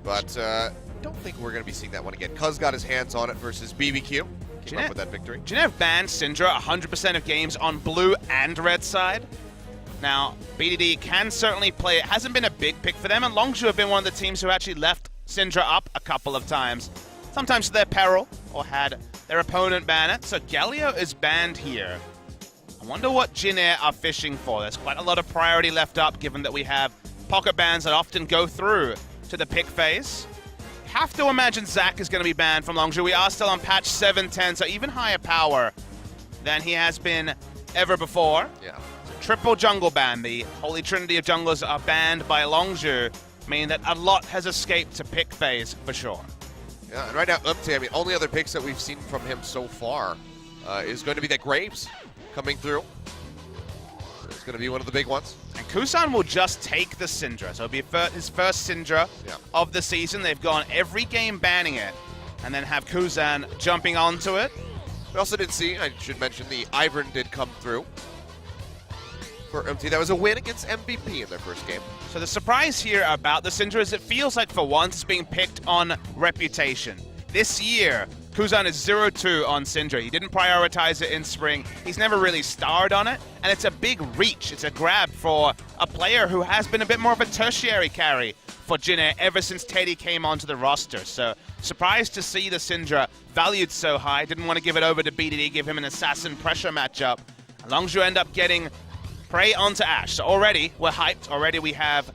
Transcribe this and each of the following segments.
But don't think we're going to be seeing that one again. Cuz got his hands on it versus BBQ. Came up with that victory. Genev banned Syndra 100% of games on blue and red side. Now, BDD can certainly play. It hasn't been a big pick for them, and Longzhu have been one of the teams who actually left Syndra up a couple of times. Sometimes to their peril, or had their opponent ban it. So Galio is banned here. I wonder what Jin Air are fishing for. There's quite a lot of priority left up, given that we have pocket bans that often go through to the pick phase. Have to imagine Zach is going to be banned from Longzhu. We are still on patch 7.10, so even higher power than he has been ever before. Yeah. So triple jungle ban. The holy trinity of junglers are banned by Longzhu, meaning that a lot has escaped to pick phase for sure. Yeah, and right now, I mean, only other picks that we've seen from him so far is going to be that Graves coming through. It's going to be one of the big ones. And Kusan will just take the Syndra. So it'll be his first Syndra of the season. They've gone every game banning it, and then have Kusan jumping onto it. We also did see, I should mention, the Ivern did come through for MT. That was a win against MVP in their first game. So the surprise here about the Syndra is it feels like for once it's being picked on reputation. This year, Kusan is 0-2 on Syndra. He didn't prioritize it in spring. He's never really starred on it, and it's a big reach. It's a grab for a player who has been a bit more of a tertiary carry for Jin Air ever since Teddy came onto the roster. So surprised to see the Syndra valued so high. Didn't want to give it over to BDD, give him an assassin pressure matchup. And Longzhu end up getting prey onto Ashe. So already we're hyped. Already we have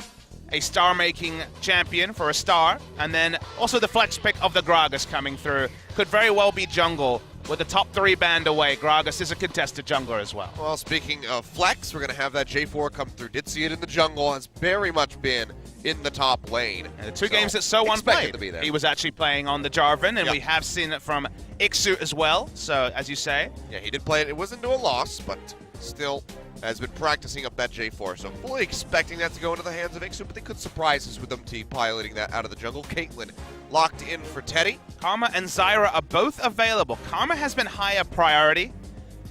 a star-making champion for a star, and then also the flex pick of the Gragas coming through. Could very well be jungle with the top 3 banned away. Gragas is a contested jungler as well. Well, speaking of flex, we're going to have that J4 come through. Did see it in the jungle, has very much been in the top lane. And the 2 games that So1 played, to be there. He was actually playing on the Jarvan, and we have seen it from Ixu as well, so as you say. Yeah, he did play it. It wasn't to a loss, but still has been practicing up that J4, so fully expecting that to go into the hands of Ixu, but they could surprise us with MT piloting that out of the jungle. Caitlyn locked in for Teddy. Karma and Zyra are both available. Karma has been higher priority.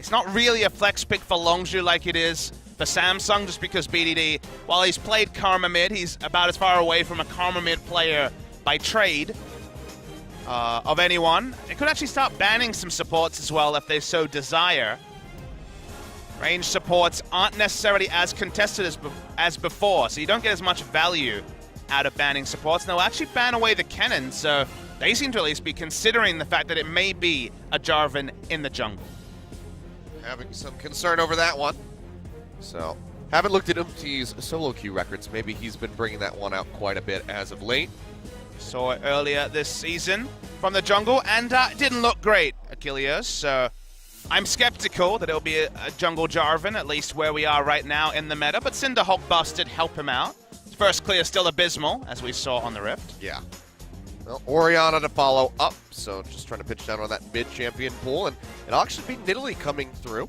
It's not really a flex pick for Longzhu like it is for Samsung, just because BDD, while he's played Karma mid, he's about as far away from a Karma mid player by trade of anyone. It could actually start banning some supports as well if they so desire. Range supports aren't necessarily as contested as before, so you don't get as much value out of banning supports. And they'll actually ban away the Kennen, so they seem to at least be considering the fact that it may be a Jarvan in the jungle. Having some concern over that one. So, haven't looked at MT's solo queue records. Maybe he's been bringing that one out quite a bit as of late. Saw it earlier this season from the jungle, and it didn't look great, Achilles, so I'm skeptical that it'll be a jungle Jarvan, at least where we are right now in the meta, but Cinder Hulk buffs did help him out. His first clear still abysmal, as we saw on the Rift. Yeah. Well, Orianna to follow up, so just trying to pitch down on that mid-champion pool, and it'll actually be Nidalee coming through.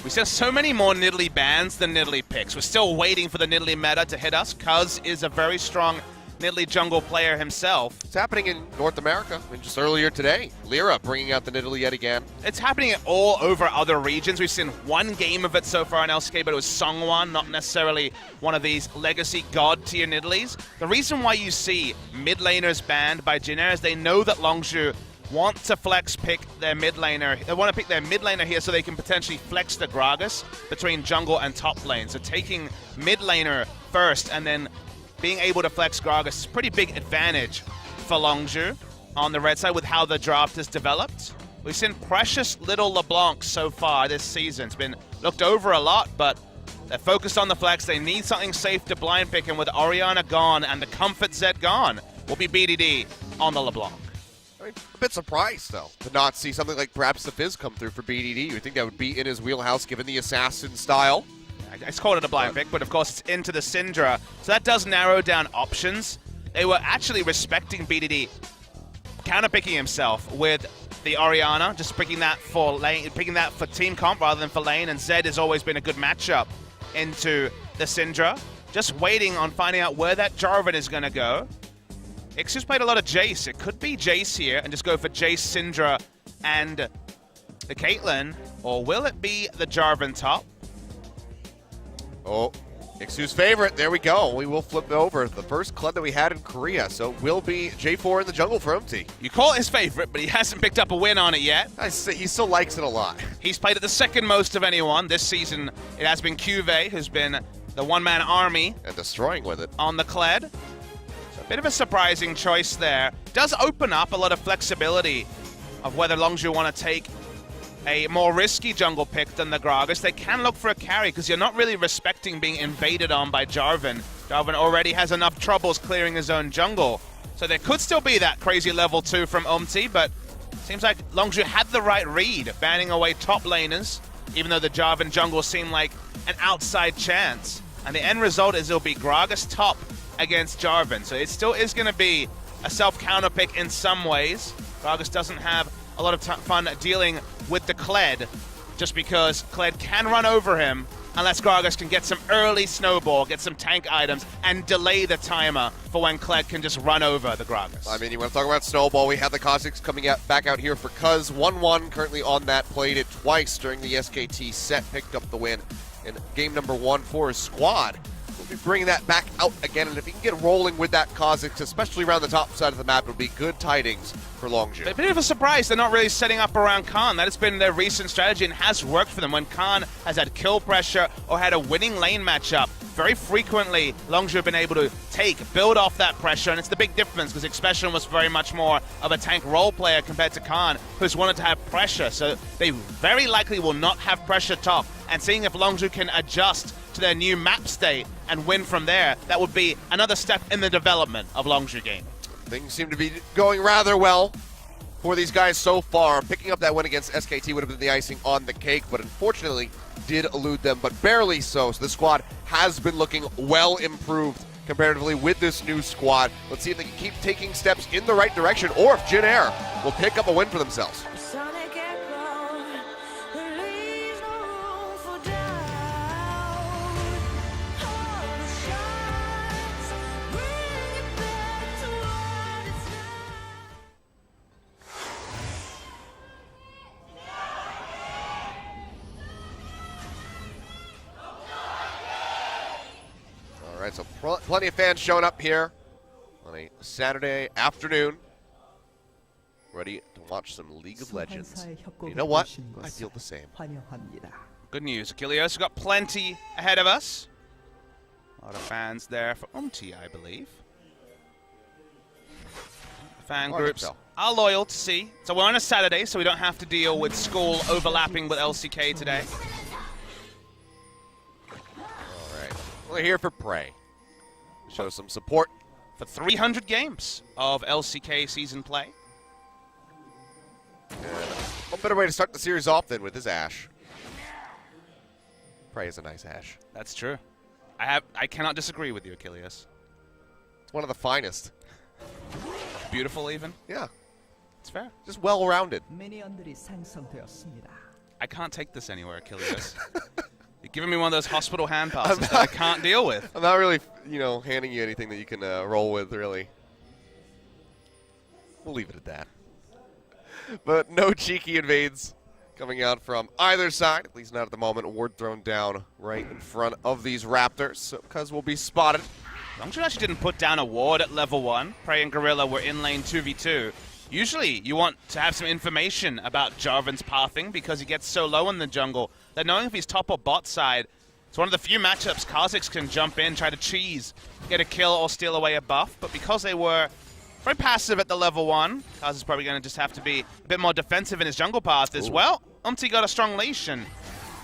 We see so many more Nidalee bans than Nidalee picks. We're still waiting for the Nidalee meta to hit us. Cuz is a very strong Nidalee jungle player himself. It's happening in North America. I mean, just earlier today, Lyra bringing out the Nidalee yet again. It's happening all over other regions. We've seen one game of it so far in LCK, but it was Songwon, not necessarily one of these legacy god tier Nidalees. The reason why you see mid laners banned by Jin Air is they know that Longzhu want to flex pick their mid laner. They want to pick their mid laner here so they can potentially flex the Gragas between jungle and top lane. So taking mid laner first and then being able to flex Gragas is a pretty big advantage for Longzhu on the red side with how the draft has developed. We've seen precious little LeBlanc so far this season. It's been looked over a lot, but they're focused on the flex. They need something safe to blind pick, and with Orianna gone and the Comfort Zed gone, will be BDD on the LeBlanc. I mean, a bit surprised, though, to not see something like perhaps the Fizz come through for BDD. You would think that would be in his wheelhouse, given the assassin style. I just called it a blind pick, but of course it's into the Syndra. So that does narrow down options. They were actually respecting BDD, counterpicking himself with the Orianna, just picking that for lane, picking that for team comp rather than for lane, and Zed has always been a good matchup into the Syndra. Just waiting on finding out where that Jarvan is going to go. Ixu's played a lot of Jace. It could be Jace here and just go for Jace, Syndra, and the Caitlyn, or will it be the Jarvan top? Oh, Ixu's favorite, there we go. We will flip over the first club that we had in Korea, so it will be J4 in the jungle for MT. You call it his favorite, but he hasn't picked up a win on it yet. He still likes it a lot. He's played it the second most of anyone. This season, it has been Cuvée, who's been the one-man army. And destroying with it. On the Kled. So a bit of a surprising choice there. Does open up a lot of flexibility of whether Longzhu want to take a more risky jungle pick than the Gragas. They can look for a carry because you're not really respecting being invaded on by Jarvan. Jarvan already has enough troubles clearing his own jungle. So there could still be that crazy level 2 from Umti, but seems like Longzhu had the right read, banning away top laners, even though the Jarvan jungle seemed like an outside chance. And the end result is it'll be Gragas top against Jarvan. So it still is going to be a self-counter pick in some ways. Gragas doesn't have a lot of fun dealing with the Kled, just because Kled can run over him unless Gragas can get some early snowball, get some tank items, and delay the timer for when Kled can just run over the Gragas. I mean, you want to talk about snowball, we have the Kha'Zix coming back out here for Cuz. 1-1 currently on that, played it twice during the SKT set, picked up the win in game number 1 for his squad. We'll be bringing that back out again, and if he can get rolling with that Kha'Zix, especially around the top side of the map, it'll be good tidings for Longzhu. A bit of a surprise they're not really setting up around Khan. That has been their recent strategy and has worked for them. When Khan has had kill pressure or had a winning lane matchup, very frequently Longzhu have been able to build off that pressure, and it's the big difference because Expression was very much more of a tank role player compared to Khan, who's wanted to have pressure. So they very likely will not have pressure top, and seeing if Longzhu can adjust to their new map state and win from there, that would be another step in the development of Longzhu game. Things seem to be going rather well for these guys so far. Picking up that win against SKT would have been the icing on the cake, but unfortunately did elude them, but barely so. So the squad has been looking well improved comparatively with this new squad. Let's see if they can keep taking steps in the right direction, or if Jin Air will pick up a win for themselves. All right, so plenty of fans showing up here on a Saturday afternoon, ready to watch some League of Legends. You know what? I feel the same. Good news, Achilles. We've got plenty ahead of us. A lot of fans there for Umti, I believe. The fan groups are loyal to see. So we're on a Saturday, so we don't have to deal with school overlapping with LCK today. We're here for Prey. Show some support for 300 games of LCK season play. And what better way to start the series off than with his Ashe. Prey is a nice Ashe. That's true. I cannot disagree with you, Achilles. It's one of the finest. Beautiful even? Yeah. It's fair. Just well-rounded. I can't take this anywhere, Achilles. You're giving me one of those hospital hand passes that I can't deal with. I'm not really, handing you anything that you can roll with, really. We'll leave it at that. But no cheeky invades coming out from either side, at least not at the moment. Ward thrown down right in front of these Raptors, so because we'll be spotted. Longzhu actually didn't put down a ward at level 1. Prey and Gorilla were in lane 2v2. Usually, you want to have some information about Jarvan's pathing because he gets so low in the jungle that knowing if he's top or bot side, it's one of the few matchups Kha'Zix can jump in, try to cheese, get a kill or steal away a buff. But because they were very passive at the level 1, Kha'Zix is probably going to just have to be a bit more defensive in his jungle path as well. Umti got a strong leash and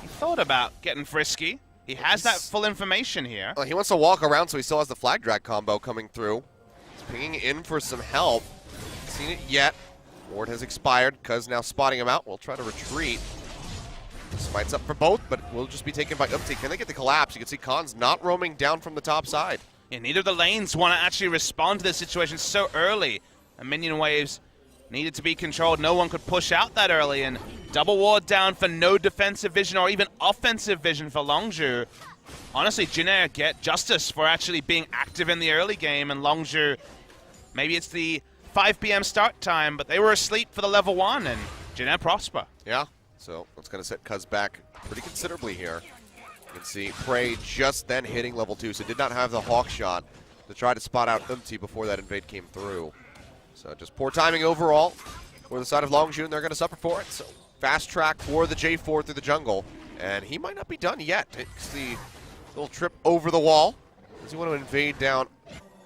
he thought about getting frisky. He has that full information here. He wants to walk around, so he still has the flag drag combo coming through. He's pinging in for some help. Seen it yet. Ward has expired. Cuz now spotting him out. We'll try to retreat. Smite's up for both, but will just be taken by Umti. Can they get the collapse? You can see Khan's not roaming down from the top side. Yeah, neither of the lanes want to actually respond to this situation so early. And minion waves needed to be controlled. No one could push out that early, and double ward down for no defensive vision or even offensive vision for Longzhu. Honestly, Jin Air get justice for actually being active in the early game, and Longzhu, maybe it's the 5 p.m. start time, but they were asleep for the level 1, and Jin Air prosper. Yeah, so that's going to set Cuz back pretty considerably here. You can see Prey just then hitting level 2, so did not have the Hawk shot to try to spot out Umti before that invade came through. So just poor timing overall for the side of Longzhu, and they're going to suffer for it. So fast track for the J4 through the jungle, and he might not be done yet. It's the little trip over the wall. Does he want to invade down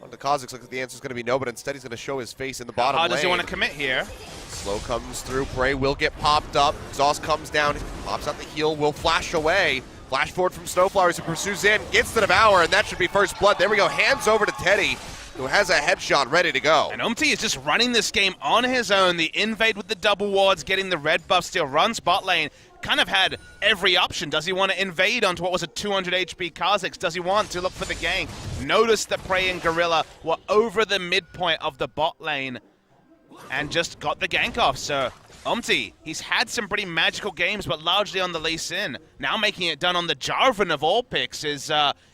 onto Kha'Zix? Looks like the answer is going to be no, but instead he's going to show his face in the bottom lane. How does he want to commit here? Slow comes through. Prey will get popped up. Exhaust comes down. Pops out the heal. Will flash away. Flash forward from Snowflowers, who pursues in. Gets the Devour, and that should be first blood. There we go. Hands over to Teddy, who has a headshot ready to go. And Umti is just running this game on his own. The invade with the double wards, getting the red buff steal, runs bot lane. Kind of had every option. Does he want to invade onto what was a 200 HP Kha'Zix? Does he want to look for the gank? Notice that Prey and Gorilla were over the midpoint of the bot lane and just got the gank off. So Umti, he's had some pretty magical games, but largely on the Lee Sin. Now making it done on the Jarvan of all picks is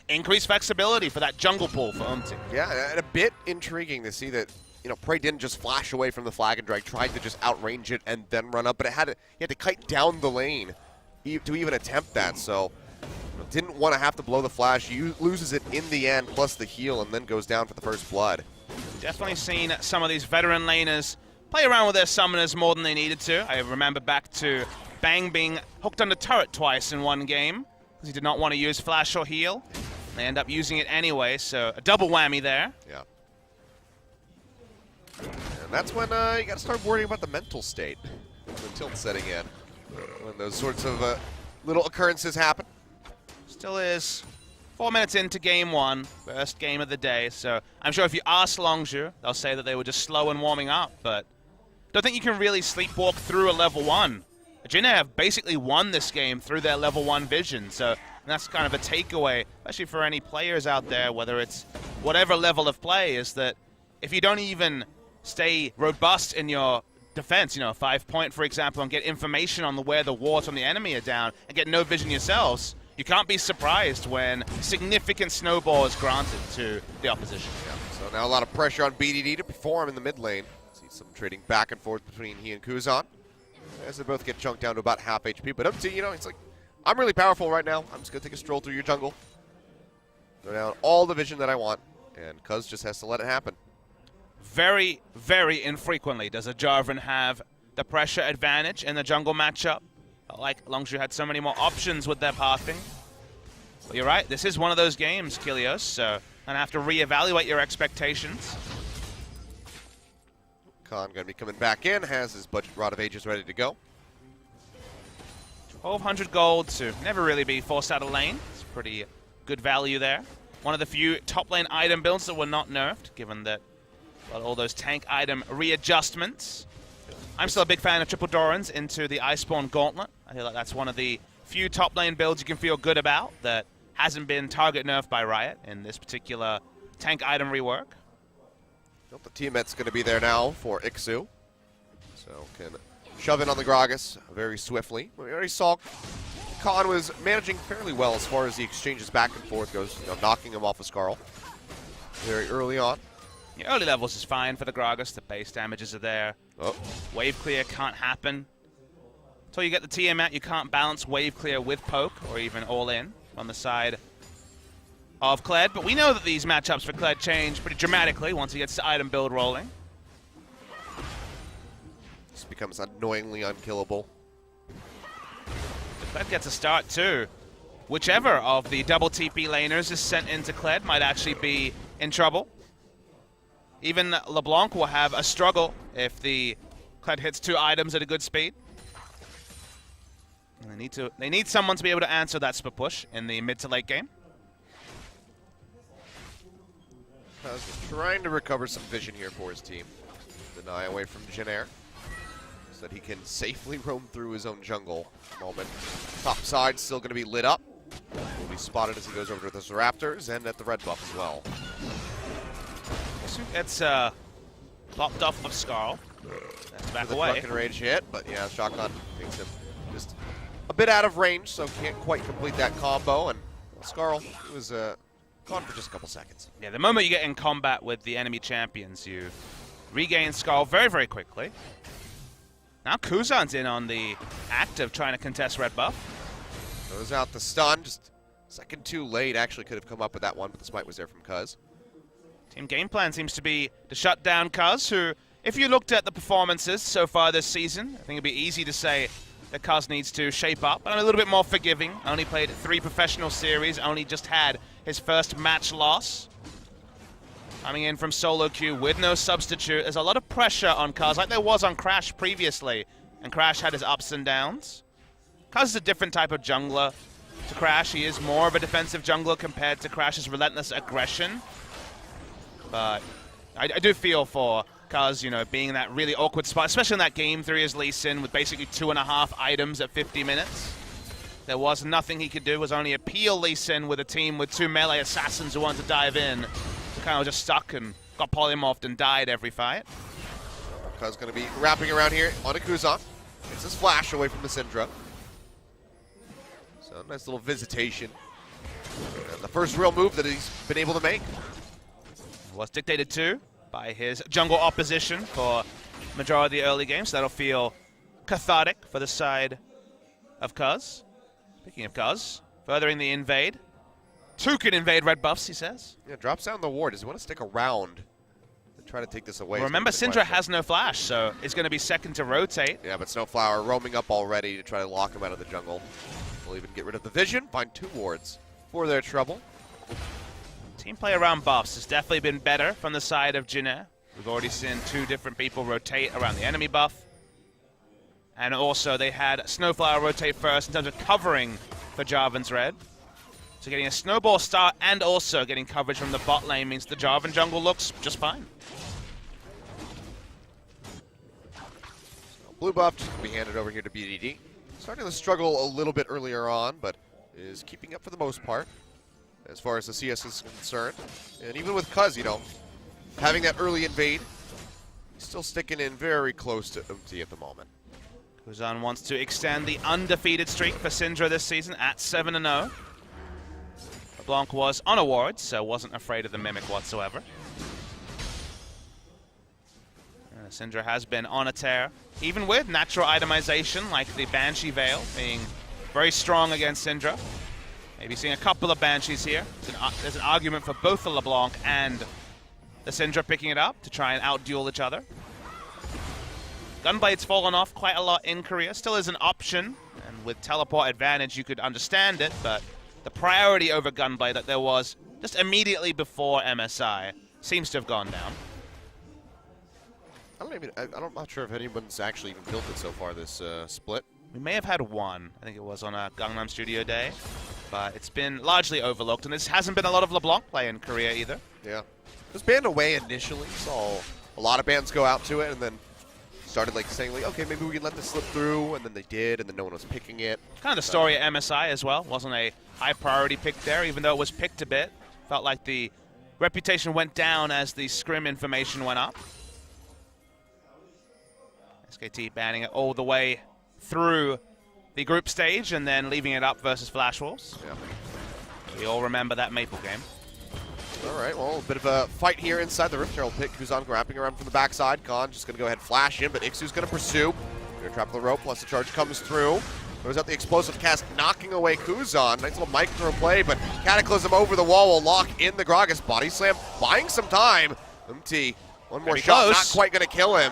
increased flexibility for that jungle pull for Umti. Yeah, and a bit intriguing to see that, you know, Prey didn't just flash away from the flag and drag, tried to just outrange it and then run up, but he had to kite down the lane to even attempt that. So didn't want to have to blow the flash. Loses it in the end, plus the heal, and then goes down for the first blood. Definitely seen some of these veteran laners play around with their summoners more than they needed to. I remember back to Bang being hooked under turret twice in one game because he did not want to use flash or heal. They end up using it anyway, so a double whammy there. Yeah. And that's when you got to start worrying about the mental state when tilt's setting in. When those sorts of little occurrences happen. Still is 4 minutes into game one, first game of the day, so I'm sure if you ask Longzhu, they'll say that they were just slow and warming up, but don't think you can really sleepwalk through a level 1. Jinne have basically won this game through their level 1 vision, so that's kind of a takeaway, especially for any players out there, whether it's whatever level of play, is that if you don't even stay robust in your defense, you know, 5-point, for example, and get information on where the wards on the enemy are down, and get no vision yourselves, you can't be surprised when significant snowball is granted to the opposition. Yeah. So now a lot of pressure on BDD to perform in the mid lane. See some trading back and forth between he and Kuzan as they both get chunked down to about half HP. But Umti, you know, it's like, I'm really powerful right now. I'm just going to take a stroll through your jungle. Throw down all the vision that I want, and Cuz just has to let it happen. Very, very infrequently does a Jarvan have the pressure advantage in the jungle matchup. Like Longzhu had so many more options with their pathing. But you're right, this is one of those games, Kilios, so gonna have to reevaluate your expectations. Khan gonna be coming back in, has his budget Rod of Ages ready to go. 1,200 gold to never really be forced out of lane. It's pretty good value there. One of the few top lane item builds that were not nerfed, given that all those tank item readjustments. I'm still a big fan of Triple Dorans into the Iceborne Gauntlet. I feel like that's one of the few top lane builds you can feel good about that hasn't been target nerfed by Riot in this particular tank item rework. Well, the teammate's going to be there now for Ixu. So can shove in on the Gragas very swiftly. We already saw Khan was managing fairly well as far as the exchanges back and forth goes, you know, knocking him off of Skarl very early on. The early levels is fine for the Gragas. The base damages are there. Oh. Wave clear can't happen. Until you get the Tiamat, you can't balance wave clear with poke or even all in on the side of Kled. But we know that these matchups for Kled change pretty dramatically once he gets the item build rolling. This becomes annoyingly unkillable. Kled gets a start too. Whichever of the double TP laners is sent into Kled might actually be in trouble. Even LeBlanc will have a struggle if the Kled hits 2 items at a good speed. And they need someone to be able to answer that split push in the mid to late game. Kuz is trying to recover some vision here for his team. Deny away from Jennair so that he can safely roam through his own jungle at the moment. Top side still going to be lit up. Will be spotted as he goes over to the Raptors and at the red buff as well. Gets popped off of Skarl. That's back away. Drunken Rage hit, but yeah, Shotgun takes him just a bit out of range, so can't quite complete that combo. And Skarl, he was gone for just a couple seconds. Yeah, the moment you get in combat with the enemy champions, you regain Skarl very, very quickly. Now Kuzan's in on the act of trying to contest red buff. Throws out the stun, just Second too late. Actually could have come up with that one, but the smite was there from Cuz. Team game plan seems to be to shut down Cuz, who, if you looked at the performances so far this season, I think it'd be easy to say that Cuz needs to shape up. But I'm a little bit more forgiving. Only played 3 professional series, only just had his first match loss. Coming in from solo queue with no substitute. There's a lot of pressure on Cuz, like there was on Crash previously. And Crash had his ups and downs. Cuz is a different type of jungler to Crash. He is more of a defensive jungler compared to Crash's relentless aggression. But I do feel for Cuz, you know, being in that really awkward spot, especially in that game 3 as Lee Sin with basically 2.5 items at 50 minutes. There was nothing he could do. It was only a peel Lee Sin with a team with 2 melee assassins who wanted to dive in. So kind of just stuck and got polymorphed and died every fight. Cuz going to be wrapping around here on a Kuzan. Gets his flash away from the Syndra. So nice little visitation. And the first real move that he's been able to make. Was dictated to by his jungle opposition for majority of the early games. That'll feel cathartic for the side of Cuz. Speaking of Cuz, furthering the invade. 2 can invade red buffs, he says. Yeah, drops down the ward. Does he want to stick around and try to take this away? Well, remember, Syndra has no flash, so it's going to be second to rotate. Yeah, but Snowflower roaming up already to try to lock him out of the jungle. We'll even get rid of the vision, find 2 wards for their trouble. Team play around buffs has definitely been better from the side of Jin'e. We've already seen 2 different people rotate around the enemy buff. And also they had Snowflower rotate first in terms of covering for Jarvan's red. So getting a snowball start and also getting coverage from the bot lane means the Jarvan jungle looks just fine. So blue buff just going to be handed over here to BDD. Starting to struggle a little bit earlier on, but is keeping up for the most part as far as the CS is concerned. And even with Cuz, you know, having that early invade, he's still sticking in very close to empty at the moment. Kuzan wants to extend the undefeated streak for Syndra this season at 7-0. LeBlanc was on awards, so wasn't afraid of the Mimic whatsoever. Syndra has been on a tear, even with natural itemization like the Banshee Veil being very strong against Syndra. Maybe seeing a couple of Banshees here. There's an argument for both the LeBlanc and the Syndra picking it up to try and outduel each other. Gunblade's fallen off quite a lot in Korea. Still is an option, and with teleport advantage you could understand it, but the priority over Gunblade that there was just immediately before MSI seems to have gone down. I'm not sure if anyone's actually even built it so far this split. We may have had one. I think it was on a Gangnam Studio Day. But it's been largely overlooked, and this hasn't been a lot of LeBlanc play in Korea either. Yeah. It was banned away initially, saw a lot of bands go out to it, and then started like saying, like, okay, maybe we can let this slip through, and then they did, and then no one was picking it. Kind of the story at MSI as well. Wasn't a high priority pick there, even though it was picked a bit. Felt like the reputation went down as the scrim information went up. SKT banning it all the way through the group stage and then leaving it up versus Flash Wolves. Yeah. We all remember that Maple game. All right, well, a bit of a fight here inside the Rift Herald pick. Kuzan wrapping around from the backside. Khan just going to go ahead and flash in, but Ixu's going to pursue. Going to trap the rope, plus the charge comes through. Throws out the explosive cast, knocking away Kuzan. Nice little micro play, but Cataclysm over the wall will lock in the Gragas. Body slam, buying some time. MT, one more shot, close. not quite going to kill him.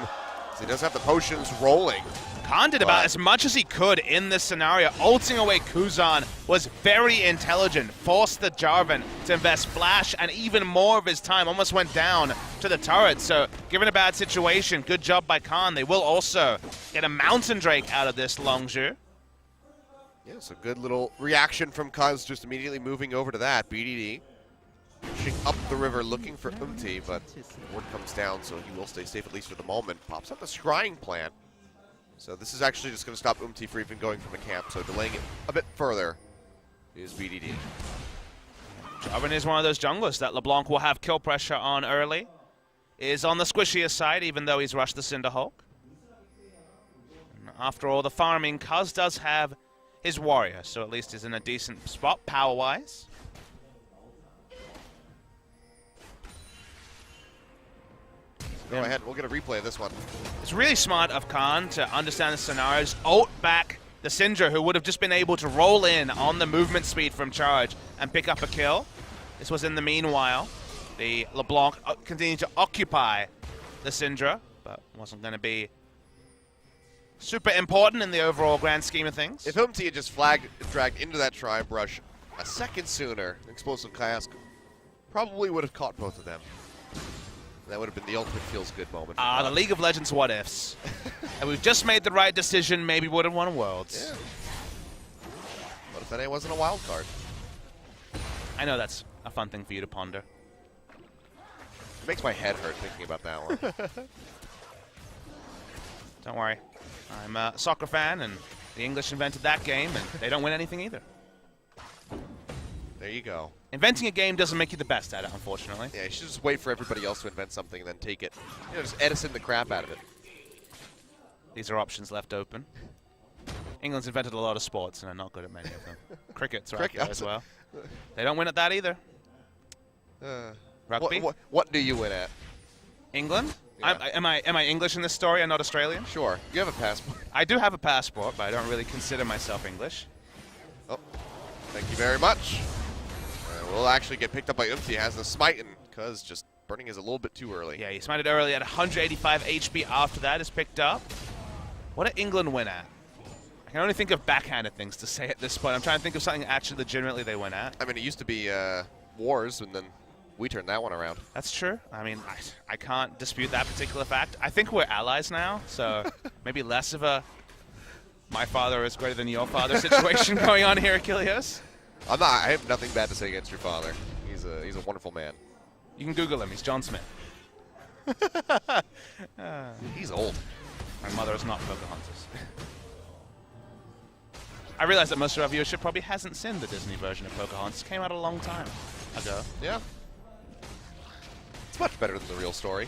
So he does have the potions rolling. Khan did about as much as he could in this scenario. Ulting away Kuzan was very intelligent. Forced the Jarvan to invest flash and even more of his time. Almost went down to the turret. So given a bad situation, good job by Khan. They will also get a Mountain Drake out of this Longzhu. Yeah, so good little reaction from Kuz, just immediately moving over to that. BDD pushing up the river looking for Umti, but word comes down, so he will stay safe at least for the moment. Pops up the scrying plant. So this is actually just going to stop Umti from even going from the camp, so delaying it a bit further is BDD. Jarvan is one of those junglers that LeBlanc will have kill pressure on early. Is on the squishier side, even though he's rushed the Cinderhulk. And after all the farming, Kuz does have his warrior, so at least is in a decent spot power-wise. Go ahead, we'll get a replay of this one. It's really smart of Khan to understand the scenarios, ult back the Syndra, who would have just been able to roll in on the movement speed from charge and pick up a kill. This was in the meanwhile. The LeBlanc continued to occupy the Syndra, but wasn't going to be super important in the overall grand scheme of things. If MT had just dragged into that tri-brush a second sooner, Explosive Cask probably would have caught both of them. That would have been the ultimate feels-good moment. The League of Legends what-ifs. And we've just made the right decision, maybe would have won Worlds. Yeah. What if NA wasn't a wild card? I know that's a fun thing for you to ponder. It makes my head hurt thinking about that one. Don't worry. I'm a soccer fan, and the English invented that game, and they don't win anything either. There you go. Inventing a game doesn't make you the best at it, unfortunately. Yeah, you should just wait for everybody else to invent something and then take it. You know, just Edison the crap out of it. These are options left open. England's invented a lot of sports, and are not good at many of them. Cricket's right there as well. They don't win at that either. Rugby? What do you win at? England? Yeah. Am I English in this story and not Australian? Sure. You have a passport. I do have a passport, but I don't really consider myself English. Oh, thank you very much. We'll actually get picked up by Umti. Has the smite, because just burning is a little bit too early. Yeah, he smited early at 185 HP after that is picked up. What did England win at? I can only think of backhanded things to say at this point. I'm trying to think of something actually legitimately they win at. I mean, it used to be Wars, and then we turned that one around. That's true. I mean, I can't dispute that particular fact. I think we're allies now, so maybe less of a my father is greater than your father situation going on here, Achilles. I'm not. I have nothing bad to say against your father. He's a wonderful man. You can Google him. He's John Smith. He's old. My mother is not Pocahontas. I realize that most of our viewership probably hasn't seen the Disney version of Pocahontas. It came out a long time ago. Yeah. It's much better than the real story.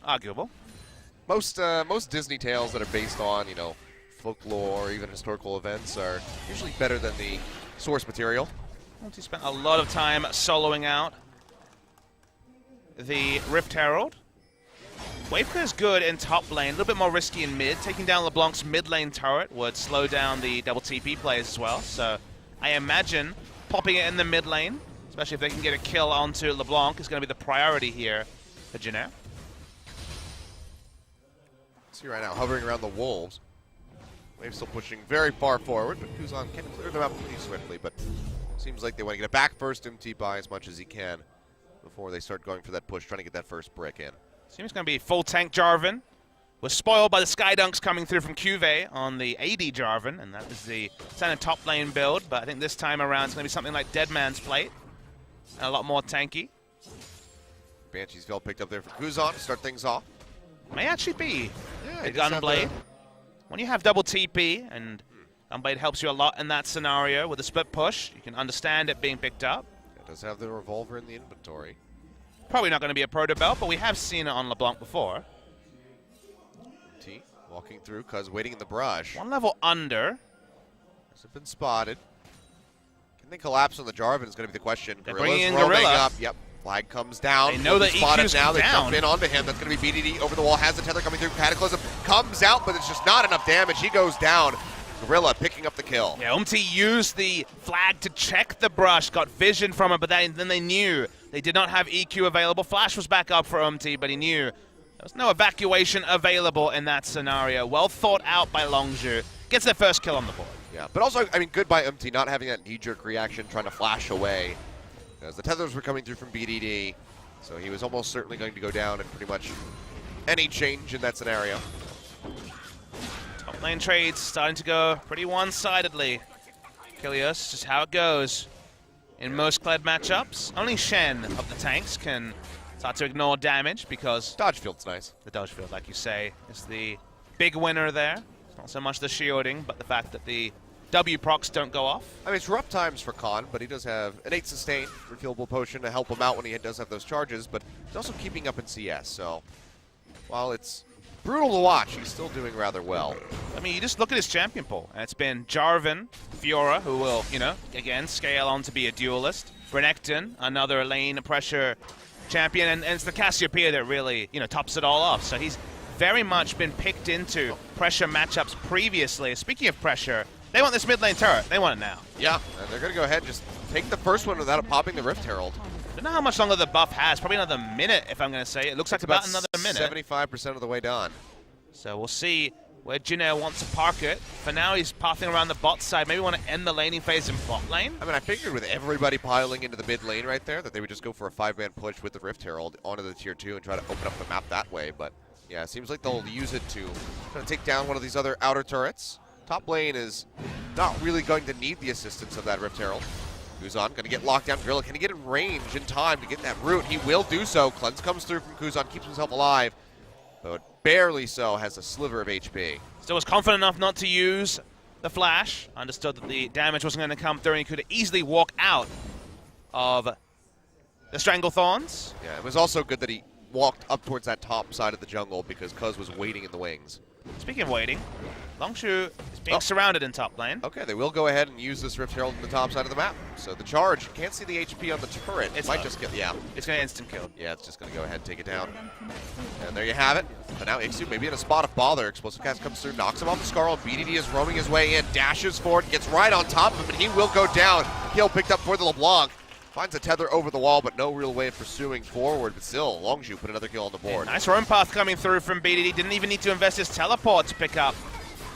Arguable. Most Disney tales that are based on, you know, folklore or even historical events are usually better than the source material. He spent a lot of time soloing out the Rift Herald. Wave clear is good in top lane, a little bit more risky in mid. Taking down LeBlanc's mid lane turret would slow down the double TP plays as well. So I imagine popping it in the mid lane, especially if they can get a kill onto LeBlanc, is going to be the priority here for Janair. See right now, hovering around the Wolves. Wave still pushing very far forward, but Kuzan can clear them out pretty swiftly. But seems like they want to get it back first, MT by as much as he can before they start going for that push, trying to get that first brick in. Seems going to be full tank Jarvan. Was spoiled by the Sky Dunks coming through from Cuvée on the AD Jarvan, and that was the standard top lane build. But I think this time around it's going to be something like Dead Man's Plate, and a lot more tanky. Banshee's Veil picked up there for Kuzan to start things off. May actually be Yeah, a Gunblade. When you have double TP, and Gunblade helps you a lot in that scenario with a split push, you can understand it being picked up. It does have the revolver in the inventory. Probably not going to be a proto belt, but we have seen it on LeBlanc before. T walking through, Cuz waiting in the brush. One level under. Hasn't been spotted. Can they collapse on the Jarvan is going to be the question. They're Gorilla's bringing in roaming Gorilla. up. Yep. Flag comes down. They know that spotted EQ's now. They down. jump in onto him. That's going to be BDD over the wall. Has the tether coming through. Cataclysm comes out, but it's just not enough damage. He goes down. Gorilla picking up the kill. Yeah, Umti used the flag to check the brush, got vision from it, but then they knew they did not have EQ available. Flash was back up for Umti, but he knew there was no evacuation available in that scenario. Well thought out by Longzhu. Gets their first kill on the board. Yeah, but also, I mean, good by Umti not having that knee-jerk reaction, trying to flash away. As the tethers were coming through from BDD, so he was almost certainly going to go down in pretty much any change in that scenario. Top lane trades starting to go pretty one-sidedly. Kilios, just how it goes in most Kled matchups. Only Shen of the tanks can start to ignore damage because Dodge field's nice. the dodge field, like you say, is the big winner there. It's not so much the shielding, but the fact that the W procs don't go off. I mean, it's rough times for Khan, but he does have an 8 sustain refillable potion to help him out when he does have those charges, but he's also keeping up in CS, so while it's brutal to watch, he's still doing rather well. I mean, you just look at his champion pool, and it's been Jarvan, Fiora, who will, you know, again, scale on to be a duelist. Renekton, another lane pressure champion, and it's the Cassiopeia that really, you know, tops it all off. So he's very much been picked into pressure matchups previously. Speaking of pressure, they want this mid lane turret. They want it now. Yeah, and they're going to go ahead and just take the first one without popping the Rift Herald. I don't know how much longer the buff has. Probably another minute, if I'm going to say. It looks like about another minute. 75% of the way done. So we'll see where Jinair wants to park it. For now, he's pathing around the bot side. Maybe want to end the laning phase in bot lane. I mean, I figured with everybody piling into the mid lane right there that they would just go for a 5-man push with the Rift Herald onto the tier 2 and try to open up the map that way. But yeah, it seems like they'll use it to try to take down one of these other outer turrets. Top lane is not really going to need the assistance of that Rift Herald. Kuzan going to get locked down. Gorilla, can he get in range in time to get that root? He will do so. Cleanse comes through from Kuzan, keeps himself alive, but barely so, has a sliver of HP. Still was confident enough not to use the flash. Understood that the damage wasn't going to come through and he could easily walk out of the Stranglethorns. Yeah, it was also good that he walked up towards that top side of the jungle because Cuz was waiting in the wings. Speaking of waiting, Longzhu is being surrounded in top lane. Okay, they will go ahead and use this Rift Herald on the top side of the map. So the charge, can't see the HP on the turret. It might just get, yeah. It's going to instant kill. Yeah, it's just going to go ahead and take it down. And there you have it. But now Ixu maybe in a spot of bother. Explosive Cast comes through, knocks him off the Scarl. BDD is roaming his way in, dashes forward, gets right on top of him, and he will go down. Kill picked up for the LeBlanc. Finds a tether over the wall, but no real way of pursuing forward. But still, Longzhu put another kill on the board. Yeah, nice roam path coming through from BDD. Didn't even need to invest his teleport to pick up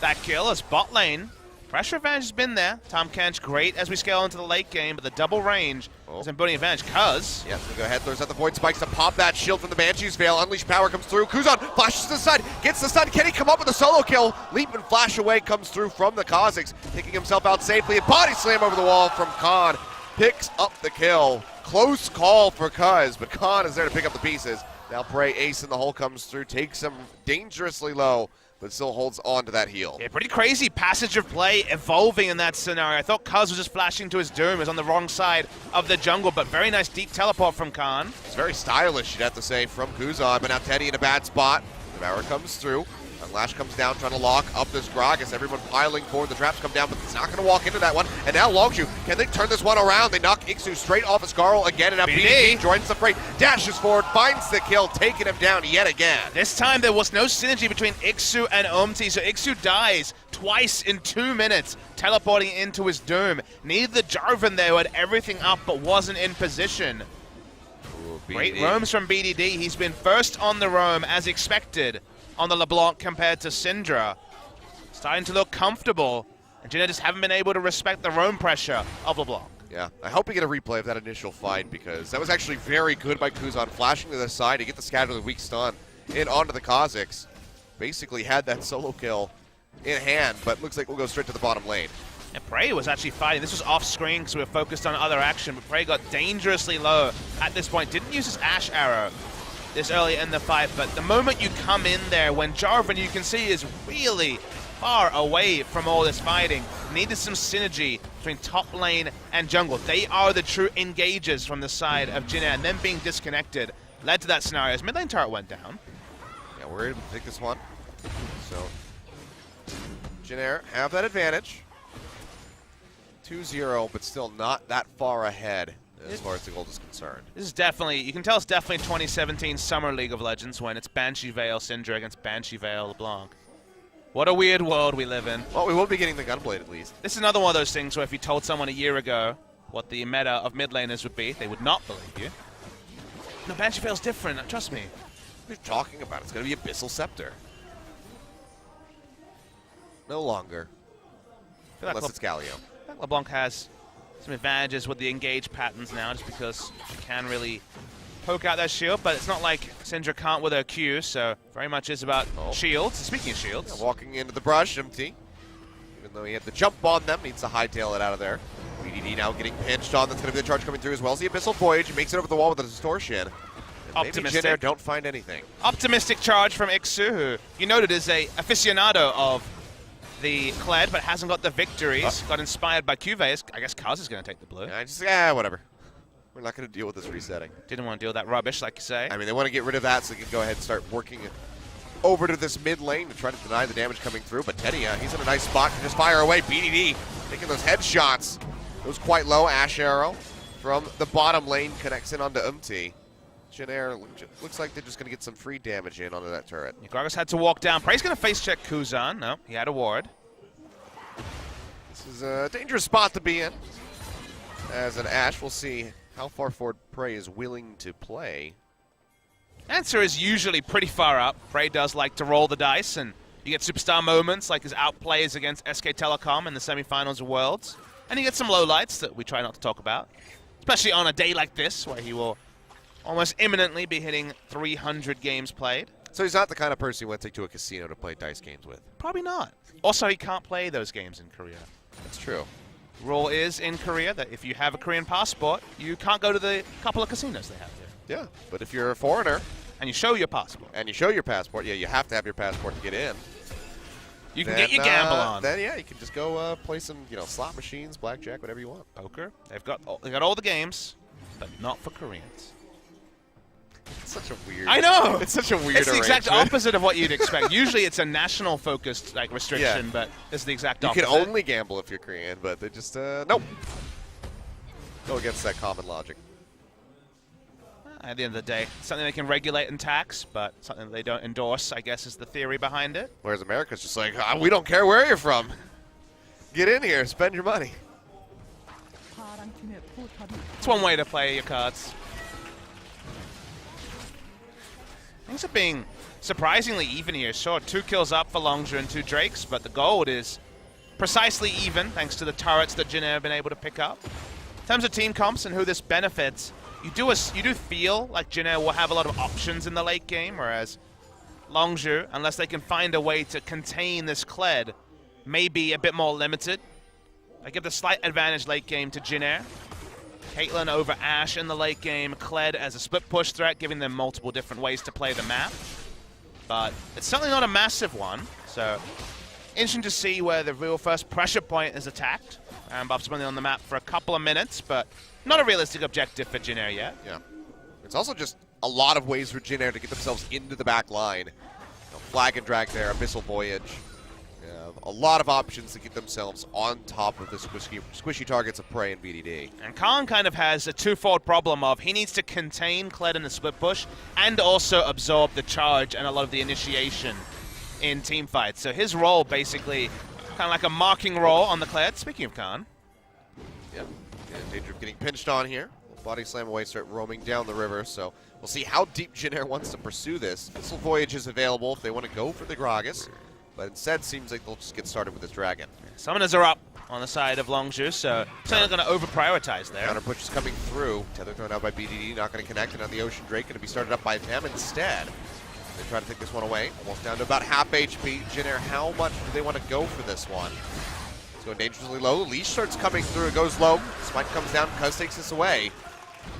that kill as bot lane. Pressure advantage has been there. Tom Kench great as we scale into the late game, but the double range is in building advantage. Cuz. Yeah, so go ahead, throws out the Void Spikes to pop that shield from the Banshee's Veil. Unleash Power comes through. Kuzan flashes to the side, gets the stun. Can he come up with a solo kill? Leap and flash away comes through from the Kazakhs, taking himself out safely. And body slam over the wall from Khan. Picks up the kill. Close call for Cuz, but Khan is there to pick up the pieces. Now Prey Ace in the hole comes through, takes him dangerously low, but still holds on to that heal. Yeah, pretty crazy passage of play evolving in that scenario. I thought Cuz was just flashing to his doom. He was on the wrong side of the jungle, but very nice deep teleport from Khan. It's very stylish, you'd have to say, from Kuzan, but now Teddy in a bad spot. The Devour comes through. Lash comes down, trying to lock up this Gragas. Everyone piling forward. The traps come down, but it's not going to walk into that one. And now Longzhu, can they turn this one around? They knock Ixu straight off his Scarl again, and now BDD joins the fray, dashes forward, finds the kill, taking him down yet again. This time there was no synergy between Ixu and Omti, so Ixu dies twice in 2 minutes, teleporting into his doom. Neither the Jarvan there who had everything up but wasn't in position. Ooh, Great roams from BDD. He's been first on the roam, as expected, on the LeBlanc compared to Syndra. Starting to look comfortable, and Jinair just haven't been able to respect the roam pressure of LeBlanc. Yeah, I hope we get a replay of that initial fight because that was actually very good by Kuzan, flashing to the side to get the scatter of the weak stun in onto the Kazakhs. Basically had that solo kill in hand, but looks like we'll go straight to the bottom lane. And Prey was actually fighting. This was off screen because we were focused on other action, but Prey got dangerously low at this point. Didn't use his Ash arrow this early in the fight, but the moment you come in there, when Jarvan, you can see, is really far away from all this fighting, needed some synergy between top lane and jungle. They are the true engagers from the side of Jinair, and them being disconnected led to that scenario as mid lane turret went down. Yeah, we're able to take this one. So, Jinair have that advantage. 2-0, but still not that far ahead as far as the gold is concerned. This is definitely, you can tell it's definitely 2017 Summer League of Legends when it's Banshee Veil Syndra against Banshee Veil LeBlanc. What a weird world we live in. Well, we will be getting the Gunblade at least. This is another one of those things where if you told someone a year ago what the meta of mid laners would be, they would not believe you. No, Banshee Veil's different, trust me. What are you talking about? It's going to be Abyssal Scepter. No longer. Unless it's Galio. LeBlanc has some advantages with the engage patterns now, just because she can really poke out that shield, but it's not like Syndra can't with her Q, so very much is about shields. Speaking of shields. Yeah, walking into the brush, empty. Even though he had to jump on them, needs to hightail it out of there. BDD now getting pinched on. That's going to be the charge coming through as well as the Abyssal Voyage. He makes it over the wall with a distortion. Optimistic. Maybe Jinair don't find anything. Optimistic charge from Ixu, who you noted is a aficionado of the Kled, but hasn't got the victories. Got inspired by Cuvée. I guess Kaz is going to take the blue. Yeah, whatever. We're not going to deal with this resetting. Didn't want to deal with that rubbish, like you say. I mean, they want to get rid of that so they can go ahead and start working over to this mid lane to try to deny the damage coming through. But Teddy, he's in a nice spot to just fire away. BDD taking those headshots. It was quite low. Ash arrow from the bottom lane connects in onto Umti. Jin Air looks like they're just going to get some free damage in onto that turret. Gragas had to walk down. Prey's going to face check Kuzan. No, he had a ward. This is a dangerous spot to be in. As an Ashe, we'll see how far forward Prey is willing to play. Answer is usually pretty far up. Prey does like to roll the dice, and you get superstar moments like his outplays against SK Telecom in the semifinals of Worlds. And you get some lowlights that we try not to talk about, especially on a day like this where he will almost imminently be hitting 300 games played. So he's not the kind of person you want to take to a casino to play dice games with. Probably not. Also, he can't play those games in Korea. That's true. Rule is in Korea that if you have a Korean passport, you can't go to the couple of casinos they have there. Yeah, but if you're a foreigner and you show your passport, yeah, you have to have your passport to get in. You can get your gamble on. Then yeah, you can just go play some, slot machines, blackjack, whatever you want. Poker. They got all the games, but not for Koreans. It's such a weird. I know. It's such a weird. It's the exact opposite of what you'd expect. Usually, it's a national-focused restriction, Yeah. but it's the exact You opposite. can only gamble if you're Korean, but they just nope. Go against that common logic. At the end of the day, something they can regulate and tax, but something they don't endorse, I guess, is the theory behind it. Whereas America's just like, we don't care where you're from. Get in here, spend your money. It's one way to play your cards. Things are being surprisingly even here. Sure, 2 kills up for Longzhu and 2 Drakes, but the gold is precisely even thanks to the turrets that Jin Air have been able to pick up. In terms of team comps and who this benefits, you do feel like Jin Air will have a lot of options in the late game, whereas Longzhu, unless they can find a way to contain this Kled, may be a bit more limited. I give the slight advantage late game to Jin Air. Caitlyn over Ashe in the late game, Kled as a split push threat, giving them multiple different ways to play the map. But it's certainly not a massive one, so interesting to see where the real first pressure point is attacked. Buff's been on the map for a couple of minutes, but not a realistic objective for Jin Air yet. Yeah. It's also just a lot of ways for Jin Air to get themselves into the back line. Flag and drag there, Abyssal Voyage. A lot of options to get themselves on top of the squishy targets of Prey and BDD. And Khan kind of has a twofold problem of he needs to contain Kled in the split push and also absorb the charge and a lot of the initiation in team fights. So his role basically kind of like a marking role on the Kled. Speaking of Khan. Yep. In danger of getting pinched on here. Body slam away, start roaming down the river. So we'll see how deep Jin Air wants to pursue this. Abyssal Voyage is available if they want to go for the Gragas. But instead, seems like they'll just get started with this Dragon. Summoners are up on the side of Longzhu, so certainly going to over-prioritize there. Counter push is coming through. Tether thrown out by BDD, not going to connect, and on the Ocean Drake, going to be started up by them instead. They try to take this one away, almost down to about half HP. Jin Air, how much do they want to go for this one? It's going dangerously low. Leash starts coming through, it goes low. Smite comes down, Cuz takes this away.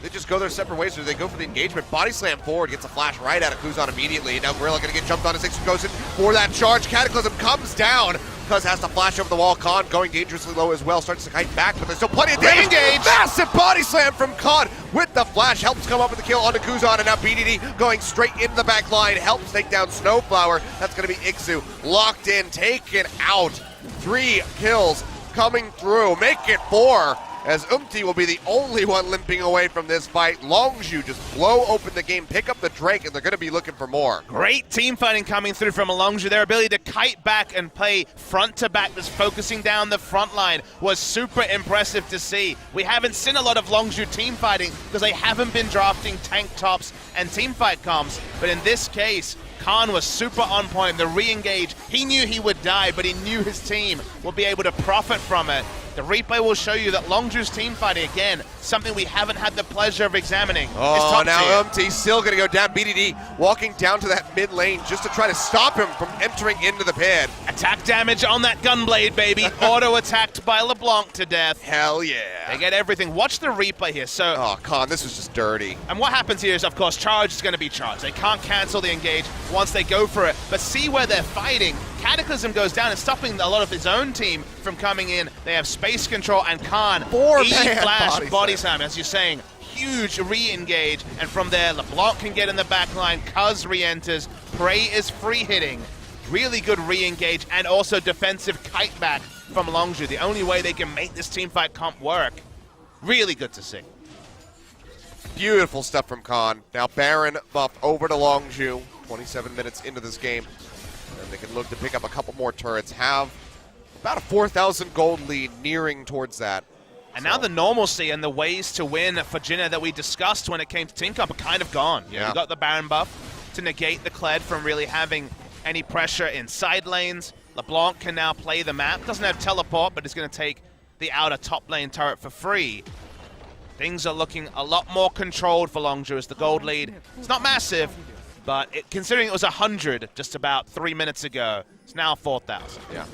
They just go their separate ways, or they go for the engagement. Body slam forward, gets a flash right out of Kuzan immediately. Now Gorilla going to get jumped on as Ixu goes in for that charge. Cataclysm comes down. Cuz has to flash over the wall. Khan going dangerously low as well. Starts to kite back, but there's still plenty of damage. Re-engage! Massive body slam from Khan with the flash. Helps come up with the kill onto Kuzan, and now BDD going straight into the back line. Helps take down Snowflower. That's going to be Ixu. Locked in, taken out. 3 kills coming through. Make it 4. As will be the only one limping away from this fight. Longzhu just blow open the game, pick up the Drake, and they're going to be looking for more. Great team fighting coming through from Longzhu. Their ability to kite back and play front to back, just focusing down the front line, was super impressive to see. We haven't seen a lot of Longzhu team fighting because they haven't been drafting tank tops and team fight comps, but in this case, Khan was super on point. The re-engage, he knew he would die, but he knew his team would be able to profit from it. The replay will show you that Longzhu's team fighting, again, something we haven't had the pleasure of examining. Oh, now still going to go down. BDD walking down to that mid lane just to try to stop him from entering into the pit. Attack damage on that Gunblade, baby. Auto-attacked by LeBlanc to death. Hell yeah. They get everything. Watch the replay here. So, oh, Khan, this was just dirty. And what happens here is, of course, charge is going to be charged. They can't cancel the engage once they go for it. But see where they're fighting. Cataclysm goes down and stopping a lot of his own team from coming in. They have space control, and Khan, E-flash body slam, as you're saying, huge re-engage, and from there, LeBlanc can get in the back line, Cuz re-enters, Prey is free hitting, really good re-engage, and also defensive kite back from Longzhu, the only way they can make this teamfight comp work. Really good to see. Beautiful stuff from Khan. Now Baron buff over to Longzhu. 27 minutes into this game. And they can look to pick up a couple more turrets. Have about a 4,000 gold lead nearing towards that. And now the normalcy and the ways to win for Jinner that we discussed when it came to Team Cup are kind of gone. Yeah. You got the Baron buff to negate the Kled from really having any pressure in side lanes. LeBlanc can now play the map. Doesn't have teleport, but is going to take the outer top lane turret for free. Things are looking a lot more controlled for Longzhu as the gold lead. It's not massive, but considering it was 100 just about 3 minutes ago, it's now 4,000. Yeah.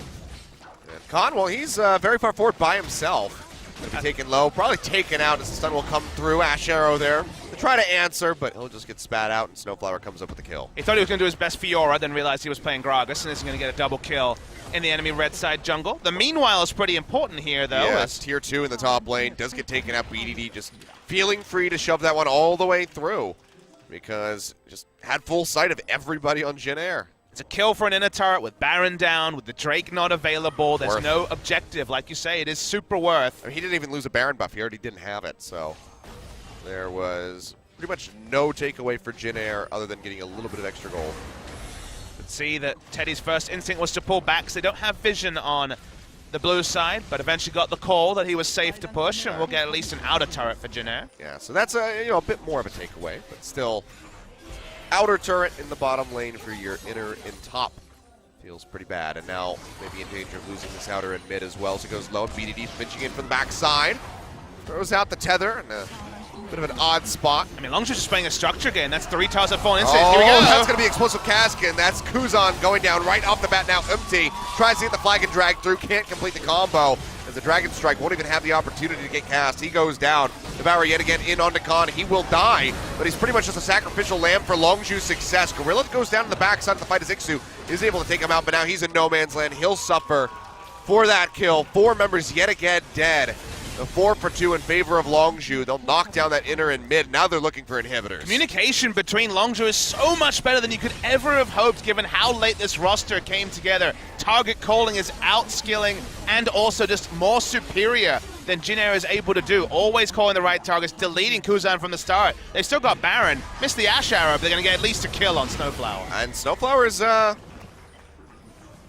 And Khan, well, he's very far forward by himself. Gonna be taken low, probably taken out as the stun will come through. Ash Arrow there to try to answer, but he'll just get spat out, and Snowflower comes up with the kill. He thought he was going to do his best Fiora, then realized he was playing Gragas, and is going to get a double kill in the enemy red side jungle. The meanwhile is pretty important here, though. Yes, tier 2 in the top lane. Does get taken out. BDD just feeling free to shove that one all the way through because just had full sight of everybody on Jin Air. It's a kill for an inner turret with Baron down, with the Drake not available. There's Worth. no objective. Like you say, it is super worth. I mean, he didn't even lose a Baron buff. He already didn't have it, so there was pretty much no takeaway for Jin Air other than getting a little bit of extra gold. Could see that Teddy's first instinct was to pull back, so they don't have vision on the blue side, but eventually got the call that he was safe to push, and we'll get at least an outer turret for Jin Air. Yeah, so that's a bit more of a takeaway, but still, outer turret in the bottom lane for your inner and top feels pretty bad, and now maybe in danger of losing this outer and mid as well. So it goes low. BDD's pinching in from the backside, throws out the tether, and a bit of an odd spot. I mean, Longzhu's just playing a structure game. That's 3 towers at 4 instance. Oh, Here we go. that's going to be explosive cask, and that's Kuzan going down right off the bat now. Empty tries to get the flag and drag through, can't complete the combo. As the Dragon Strike won't even have the opportunity to get cast. He goes down. Devour yet again in onto Khan. He will die, but he's pretty much just a sacrificial lamb for Longzhu's success. Gorilla goes down to the backside of the fight as Ixu is able to take him out, but now he's in no man's land. He'll suffer for that kill. 4 members yet again dead. The 4 for 2 in favor of Longzhu. They'll knock down that inner and mid. Now they're looking for inhibitors. Communication between Longzhu is so much better than you could ever have hoped given how late this roster came together. Target calling is outskilling and also just more superior than Jin Air is able to do. Always calling the right targets, deleting Kuzan from the start. They've still got Baron. Missed the Ash Arrow, but they're going to get at least a kill on Snowflower. And Snowflower is,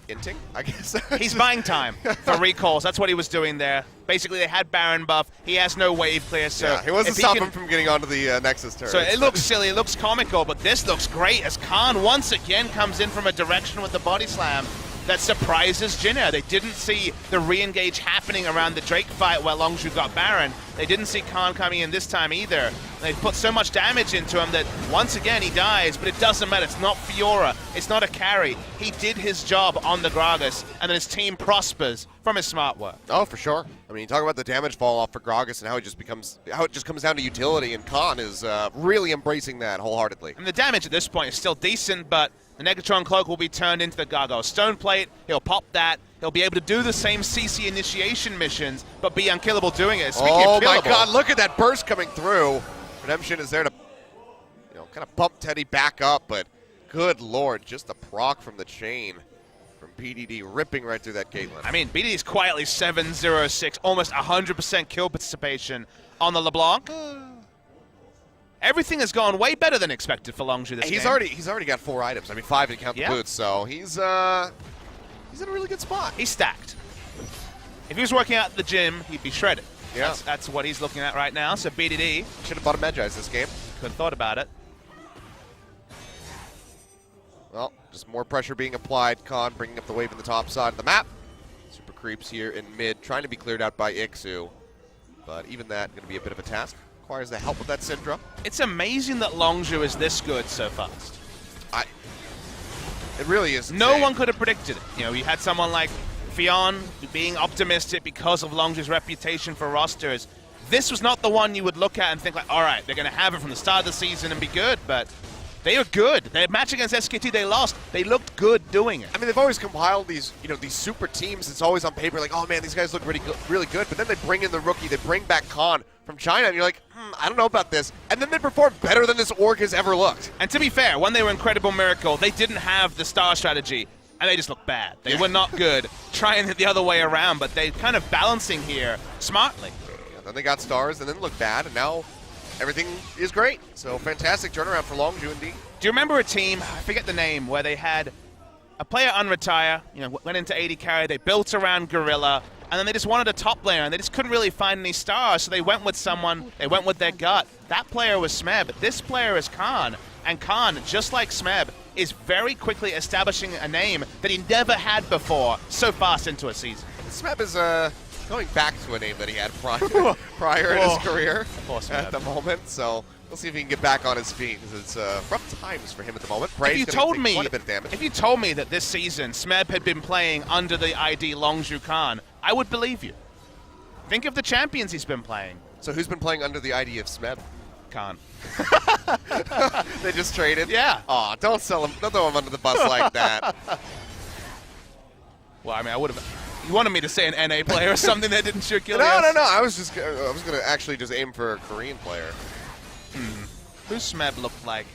inting, I guess. He's buying time for recalls. That's what he was doing there. Basically, they had Baron buff. He has no wave clear, so yeah, he wasn't stopping him from getting onto the Nexus turret. So it looks silly, it looks comical, but this looks great as Khan once again comes in from a direction with the body slam that surprises Jin Air. They didn't see the re-engage happening around the Drake fight where Longzhu got Baron. They didn't see Khan coming in this time either. They put so much damage into him that once again he dies, but it doesn't matter. It's not Fiora. It's not a carry. He did his job on the Gragas, and then his team prospers from his smart work. Oh, for sure. I mean, you talk about the damage fall off for Gragas and how it just comes down to utility, and Khan is really embracing that wholeheartedly. And the damage at this point is still decent, but the Negatron Cloak will be turned into the Gargoyle Stone Plate. He'll pop that. He'll be able to do the same CC initiation missions, but be unkillable doing it. Speaking oh of my killable, God, look at that burst coming through. Redemption is there to, kind of bump Teddy back up, but good Lord, just a proc from the chain from BDD ripping right through that Caitlyn. I mean, BDD's quietly 7-0-6, almost 100% kill participation on the LeBlanc. Everything has gone way better than expected for Longzhu this game. He's already got 4 items. I mean, 5 if you count the boots, so he's in a really good spot. He's stacked. If he was working out at the gym, he'd be shredded. Yeah. That's what he's looking at right now. So BDD should have bought a Medjai's this game. could have thought about it. Well, just more pressure being applied. Khan bringing up the wave in the top side of the map. Super creeps here in mid, trying to be cleared out by Ixu. But even that going to be a bit of a task. Requires the help of that Syndra. It's amazing that Longzhu is this good so fast. It really is. No one could have predicted it. You know, you had someone like Fionn being optimistic because of Longzhu's reputation for rosters. This was not the one you would look at and think like, all right, they're going to have it from the start of the season and be good, but they are good. Their match against SKT, they lost. They looked good doing it. I mean, they've always compiled these, these super teams. It's always on paper like, oh man, these guys look really good. But then they bring in the rookie, they bring back Khan from China, and you're like, I don't know about this. And then they perform better than this org has ever looked. And to be fair, when they were Incredible Miracle, they didn't have the star strategy, and they just looked bad. They were not good. Trying it the other way around, but they kind of balancing here smartly. Yeah, then they got stars, and then looked bad, and now everything is great. So fantastic turnaround for Longzhu indeed. Do you remember a team, I forget the name, where they had a player unretire, went into AD carry, they built around Gorilla, and then they just wanted a top laner, and they just couldn't really find any stars, so they went with someone, they went with their gut. That player was Smeb. This player is Khan, and Khan, just like Smeb, is very quickly establishing a name that he never had before so fast into a season. Smeb is going back to a name that he had prior in his career at the moment, so we'll see if he can get back on his feet, because it's rough times for him at the moment. If you told me, quite a bit of damage. if you told me that this season Smeb had been playing under the ID Longzhu Khan, I would believe you. Think of the champions he's been playing. So who's been playing under the ID of Smeb? Khan. They just traded? Yeah. Aw, don't sell him. Don't throw him under the bus like that. Well, I mean, I would have. You wanted me to say an NA player or something that didn't shoot kill No. I was gonna actually just aim for a Korean player. Who's Smeb looked like?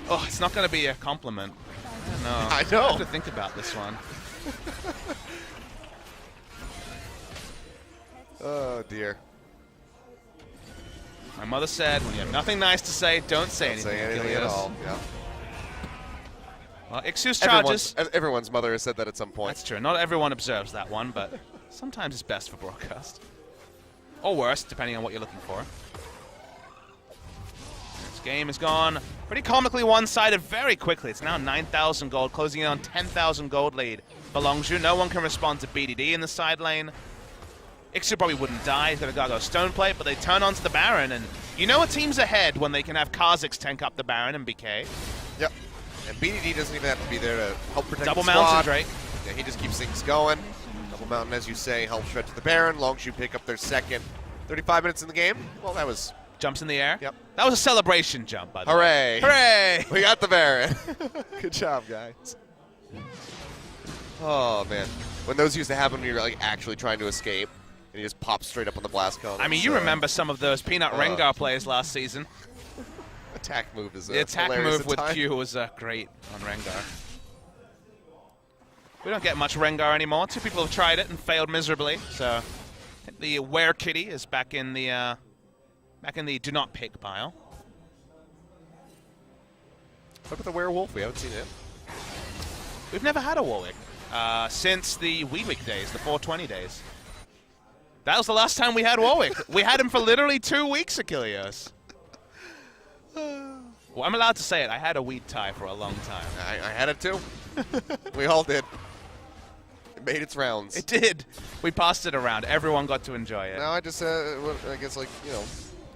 Oh, it's not gonna be a compliment. I don't know. I know. I have to think about this one. Oh dear. My mother said, when you have nothing nice to say, don't say anything. Say anything at all. Yeah. Well, Ixu's charges. Everyone's mother has said that at some point. That's true. Not everyone observes that one, but sometimes it's best for broadcast. Or worse, depending on what you're looking for. This game has gone pretty comically one-sided very quickly. It's now 9,000 gold, closing in on 10,000 gold lead for Longzhu. No one can respond to BDD in the side lane. Ixu probably wouldn't die. He's got a Gargo Stone Plate, but they turn onto the Baron, and you know a team's ahead when they can have Kha'Zix tank up the Baron and BK. Yep. And BDD doesn't even have to be there to help protect Double the squad. Mountain Drake. Yeah, he just keeps things going. Double Mountain, as you say, helps shred to the Baron. Longzhu pick up their second. 35 minutes in the game. Well, that was... Jumps in the air. Yep. That was a celebration jump, by the Hooray. way. Hooray! We got the Baron. Good job, guys. Oh, man. When those used to happen when you're like actually trying to escape, and you just pop straight up on the blast cone. I mean, you remember some of those Peanut Rengar plays last season. Attack move is The attack hilarious move at with times. Q was great on Rengar. We don't get much Rengar anymore. Two people have tried it and failed miserably. So I think the Were Kitty is back in the do not pick pile. What about the werewolf? We haven't seen it. We've never had a Warwick since the Weed Week days, the 420 days. That was the last time we had Warwick. We had him for literally 2 weeks, Achilles. Well, I'm allowed to say it. I had a weed tie for a long time. I had it too. We all did. It made its rounds. It did. We passed it around. Everyone got to enjoy it. Now I just, I guess, like,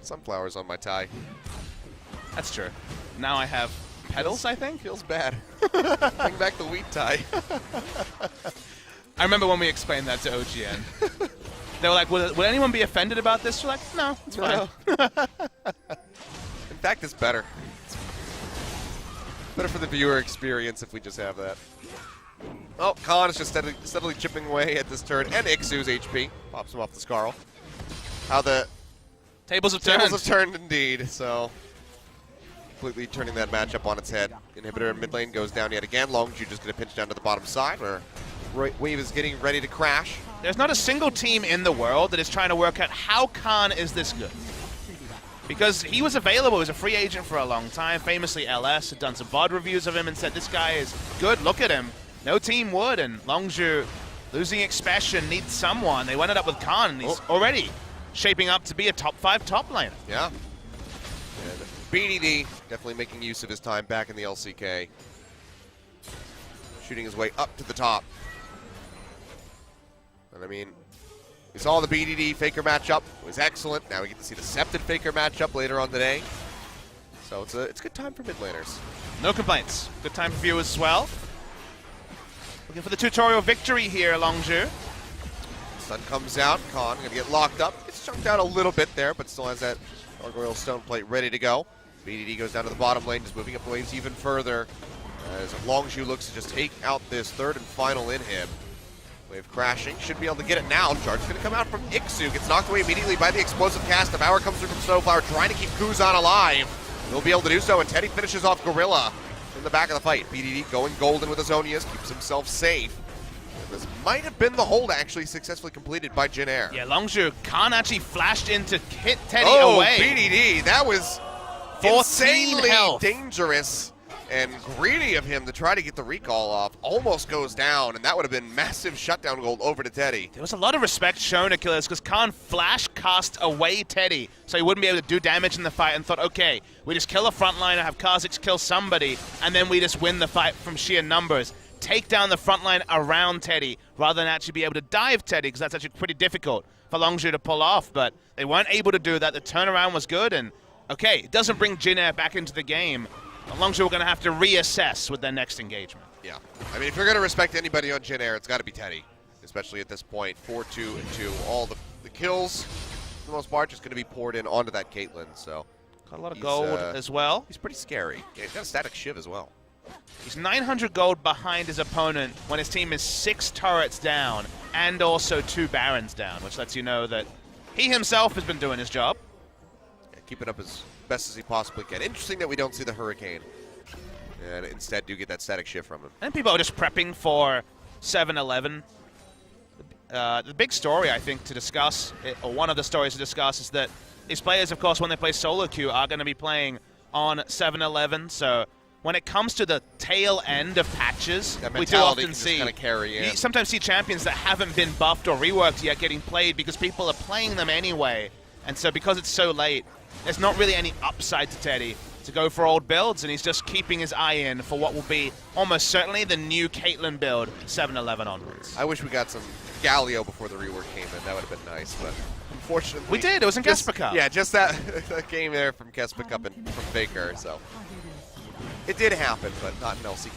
sunflowers on my tie. That's true. Now I have petals, I think? Feels bad. Bring back the wheat tie. I remember when we explained that to OGN. They were like, would anyone be offended about this? We're like, no, it's fine. In fact, it's better. It's better for the viewer experience if we just have that. Oh, Khan is just steadily chipping away at this turn, and Ixu's HP pops him off the Scarl. How the Tables have turned indeed, so completely turning that matchup on its head. Inhibitor in mid lane goes down yet again. Longzhu just going to pinch down to the bottom side, where Wave is getting ready to crash. There's not a single team in the world that is trying to work out how Khan is this good. Because he was available as a free agent for a long time. Famously, LS had done some VOD reviews of him and said, this guy is good, look at him. No team would, and Longzhu, losing expression, needs someone. They ended up with Khan, and he's already shaping up to be a top 5 top laner. Yeah. And BDD definitely making use of his time back in the LCK. Shooting his way up to the top. And I mean, we saw the BDD Faker matchup. It was excellent. Now we get to see the Scepted Faker matchup later on today. So it's a good time for mid laners. No complaints. Good time for viewers as well. Looking for the tutorial victory here, Longzhu. Sun comes out. Khan going to get locked up. It's chunked out a little bit there, but still has that Gargoyle Stone Plate ready to go. BDD goes down to the bottom lane, just moving up the waves even further. As Longzhu looks to just take out this third and final inhib. Wave crashing. Should be able to get it now. Charge is going to come out from Ixu. Gets knocked away immediately by the explosive cast. The power comes through from Snowflower, trying to keep Kuzan alive. He'll be able to do so, and Teddy finishes off Gorilla in the back of the fight. BDD going golden with his Zonias, keeps himself safe. And this might have been the hold actually successfully completed by Jin Air. Yeah, Longzhu can't actually flashed in to hit Teddy Oh, away. BDD, that was 14 insanely health. dangerous and greedy of him to try to get the recall off. Almost goes down, and that would have been massive shutdown gold over to Teddy. There was a lot of respect shown to Killers because Khan flash cast away Teddy so he wouldn't be able to do damage in the fight and thought, okay, we just kill a frontliner, have Kha'Zix kill somebody, and then we just win the fight from sheer numbers. Take down the front line around Teddy rather than actually be able to dive Teddy, because that's actually pretty difficult for Longzhu to pull off, but they weren't able to do that. The turnaround was good, and okay, it doesn't bring Jin Air back into the game. Longzhu are going to have to reassess with their next engagement. Yeah, I mean, if you're going to respect anybody on Jin Air, it's got to be Teddy, especially at this point. 4-2 and 2. All the kills, for the most part, just going to be poured in onto that Caitlyn. So Got a lot of gold as well. He's pretty scary. Yeah, he's got a static shiv as well. He's 900 gold behind his opponent when his team is 6 turrets down and also 2 barons down, which lets you know that he himself has been doing his job. Yeah, keeping up as best as he possibly can. Interesting that we don't see the Hurricane, and instead do get that static shift from him. And people are just prepping for 7-11. The big story, I think, to discuss, or one of the stories to discuss, is that these players, of course, when they play solo queue, are going to be playing on 7-11. So when it comes to the tail end of patches, That we do mentality often can see, just kind of carry in. you sometimes see champions that haven't been buffed or reworked yet getting played because people are playing them anyway. And so because it's so late, there's not really any upside to Teddy to go for old builds, and he's just keeping his eye in for what will be almost certainly the new Caitlyn build 7-11 onwards. I wish we got some Galio before the rework came in. That would have been nice, but unfortunately... We did. It was in just, Kesper Cup. Yeah, just that game there from Kesper Cup and from Faker, so... It did happen, but not in LCK.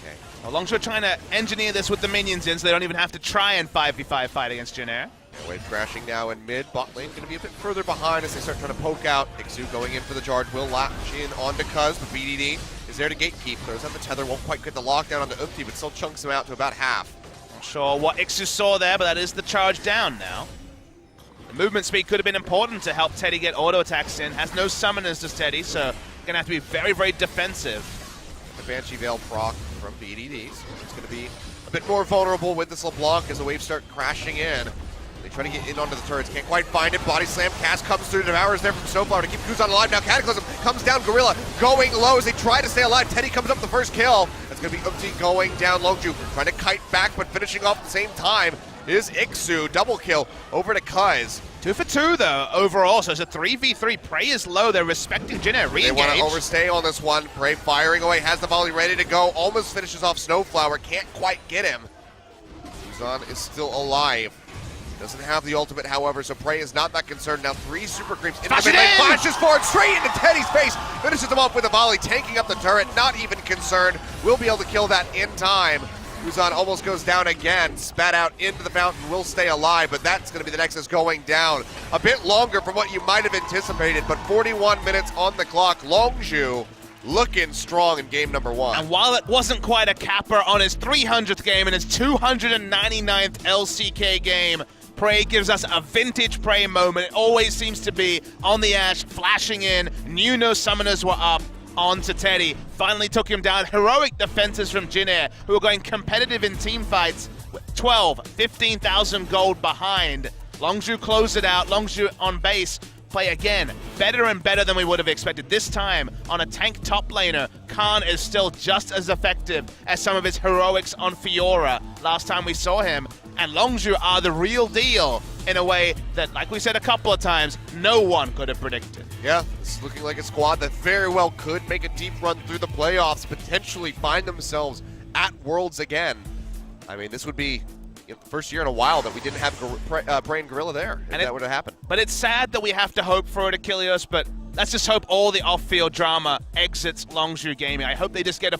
Well, Longzhu trying to engineer this with the minions in so they don't even have to try and 5v5 fight against Jin Air. Wave crashing now in mid. Bot lane going to be a bit further behind as they start trying to poke out. Ixu going in for the charge. Will latch in onto Cuz, but BDD is there to gatekeep. Throws out the tether. Won't quite get the lockdown on the Umpty, but still chunks him out to about half. Not sure what Ixu saw there, but that is the charge down now. The movement speed could have been important to help Teddy get auto attacks in. Has no summoners, does Teddy, so going to have to be very, very defensive. The Banshee Veil proc from BDD. So it's going to be a bit more vulnerable with this LeBlanc as the waves start crashing in. They try to get in onto the turrets, can't quite find it. Body slam, cast comes through, devours there from Snowflower to keep Kuzan alive. Now Cataclysm comes down, Gorilla going low as they try to stay alive. Teddy comes up with the first kill. That's going to be Umpty going down. Longzhu trying to kite back, but finishing off at the same time is Ixu. Double kill over to Kuz. 2 for 2 though overall, so it's a 3v3. Prey is low, they're respecting Jin Air. They want to overstay on this one. Prey firing away, has the volley ready to go. Almost finishes off Snowflower, can't quite get him. Kuzan is still alive. Doesn't have the ultimate, however, so Prey is not that concerned. Now 3 super creeps into the mid lane, flashes forward straight into Teddy's face, finishes him off with a volley, tanking up the turret, not even concerned. Will be able to kill that in time. Kuzan almost goes down again, spat out into the fountain, will stay alive, but that's going to be the Nexus going down. A bit longer from what you might have anticipated, but 41 minutes on the clock. Longzhu looking strong in game number 1. And while it wasn't quite a capper on his 300th game and his 299th LCK game, Prey gives us a vintage Prey moment. It always seems to be on the Ash, flashing in, knew no summoners were up, onto Teddy. Finally took him down. Heroic defenses from Jin Air, who are going competitive in team fights, 12, 15,000 gold behind. Longzhu closed it out. Longzhu on base. Play again. Better and better than we would have expected. This time, on a tank top laner, Khan is still just as effective as some of his heroics on Fiora last time we saw him. And Longzhu are the real deal in a way that, like we said a couple of times, no one could have predicted. Yeah, this is looking like a squad that very well could make a deep run through the playoffs, potentially find themselves at Worlds again. I mean, this would be the first year in a while that we didn't have Prey and Gorilla there, if that would have happened. But it's sad that we have to hope for it, Achilles, but let's just hope all the off-field drama exits Longzhu Gaming. I hope they just get a